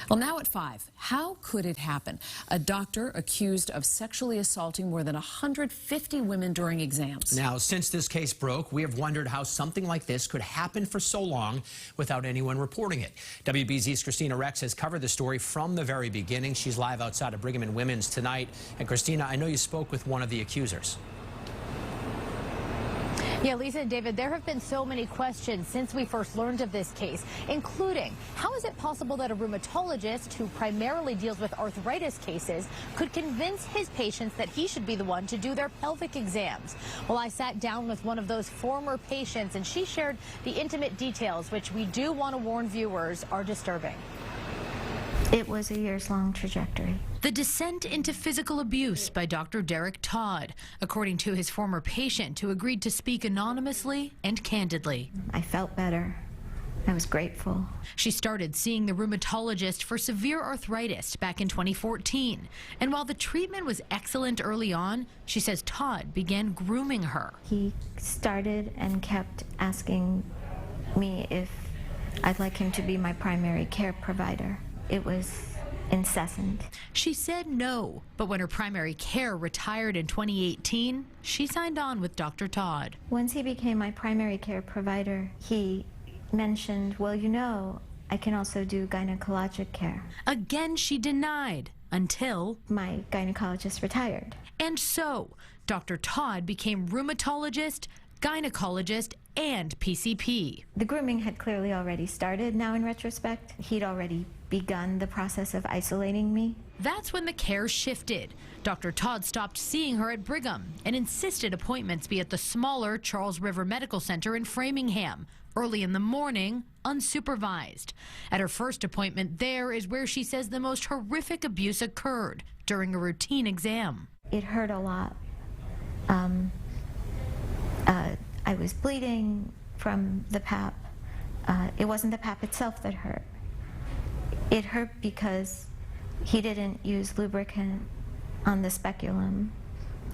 Well, now at 5, how could it happen? A doctor accused of sexually assaulting more than 150 women during exams. Now, since this case broke, we have wondered how something like this could happen for so long without anyone reporting it. WBZ's Christina Rex has covered the story from the very beginning. She's live outside of Brigham and Women's tonight. And Christina, I know you spoke with one of the accusers. Yeah, Lisa and David, there have been so many questions since we first learned of this case, including how is it possible that a rheumatologist who primarily deals with arthritis cases could convince his patients that he should be the one to do their pelvic exams? Well, I sat down with one of those former patients, and she shared the intimate details, which we do want to warn viewers are disturbing. It was a years-long trajectory. The descent into physical abuse by Dr. Derrick Todd, according to his former patient who agreed to speak anonymously and candidly. I felt better. I was grateful. She started seeing the rheumatologist for severe arthritis back in 2014. And while the treatment was excellent early on, she says Todd began grooming her. He started and kept asking me if I'd like him to be my primary care provider. It was incessant. She said no, but when her primary care retired in 2018, she signed on with Dr. Todd. Once he became my primary care provider, he mentioned, well, you know, I can also do gynecologic care. Again, she denied until my gynecologist retired. And so, Dr. Todd became rheumatologist, gynecologist, and PCP. The grooming had clearly already started. Now, in retrospect, he'd already begun the process of isolating me. That's when the care shifted. Dr. Todd stopped seeing her at Brigham and insisted appointments be at the smaller Charles River Medical Center in Framingham, early in the morning, unsupervised. At her first appointment there is where she says the most horrific abuse occurred during a routine exam. It hurt a lot. I was bleeding from the pap. It wasn't the pap itself that hurt. It hurt because he didn't use lubricant on the speculum,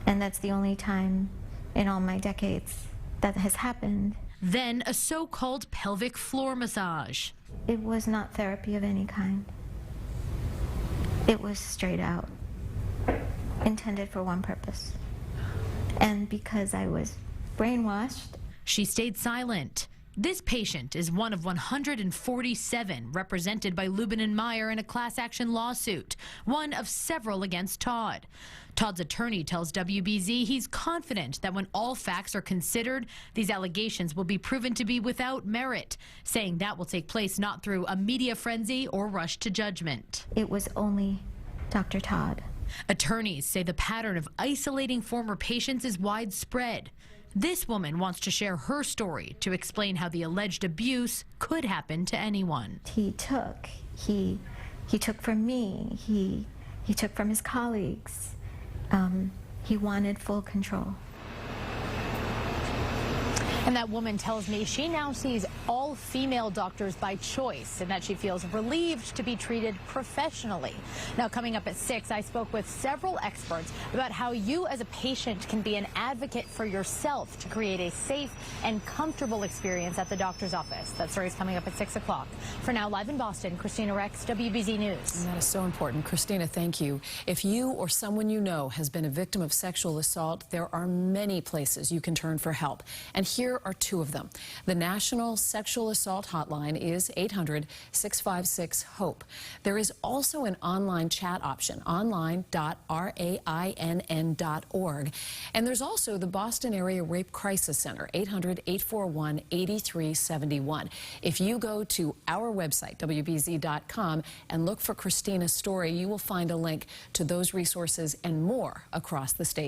and that's the only time in all my decades that has happened. Then a so-called pelvic floor massage. It was not therapy of any kind. It was straight out, intended for one purpose. And because I was brainwashed, she stayed silent. This patient is one of 147 represented by Lubin and Meyer in a class action lawsuit, one of several against Todd. Todd's attorney tells WBZ he's confident that when all facts are considered, these allegations will be proven to be without merit, saying that will take place not through a media frenzy or rush to judgment. It was only Dr. Todd. Attorneys say the pattern of isolating former patients is widespread. This woman wants to share her story to explain how the alleged abuse could happen to anyone. He took from me. He took from his colleagues. He wanted full control. And that woman tells me she now sees all female doctors by choice and that she feels relieved to be treated professionally. Now, coming up at 6, I spoke with several experts about how you as a patient can be an advocate for yourself to create a safe and comfortable experience at the doctor's office. That story is coming up at 6 o'clock. For now, live in Boston, Christina Rex, WBZ News. And that is so important. Christina, thank you. If you or someone you know has been a victim of sexual assault, there are many places you can turn for help. And here are 2 of them. The National Sexual Assault Hotline is 800-656-HOPE. There is also an online chat option, online.rainn.org. And there's also the Boston Area Rape Crisis Center, 800-841-8371. If you go to our website, WBZ.com, and look for Christina's story, you will find a link to those resources and more across the state.